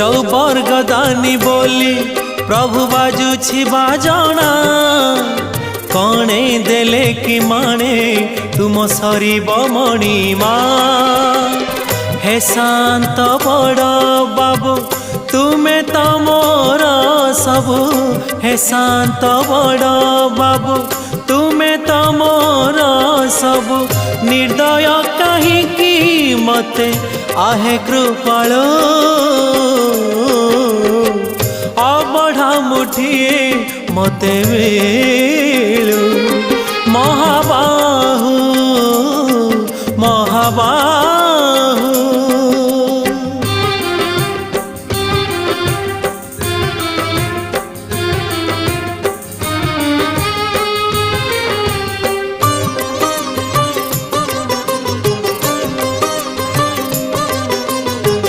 चौबर्गदानी बोली प्रभु बाजुछि बाजना कणे देले कि माने तुम सरीब मणिमा हे शांत बड़ बाबू तुम्हें तो मोर सबु हे शांत बड़ बाबू तुम्हें तो मोर सबु निर्दय कहीं मते आहे कृपाल अबढ़ा मुठिए मते मिलू महाबाहु महाबाहु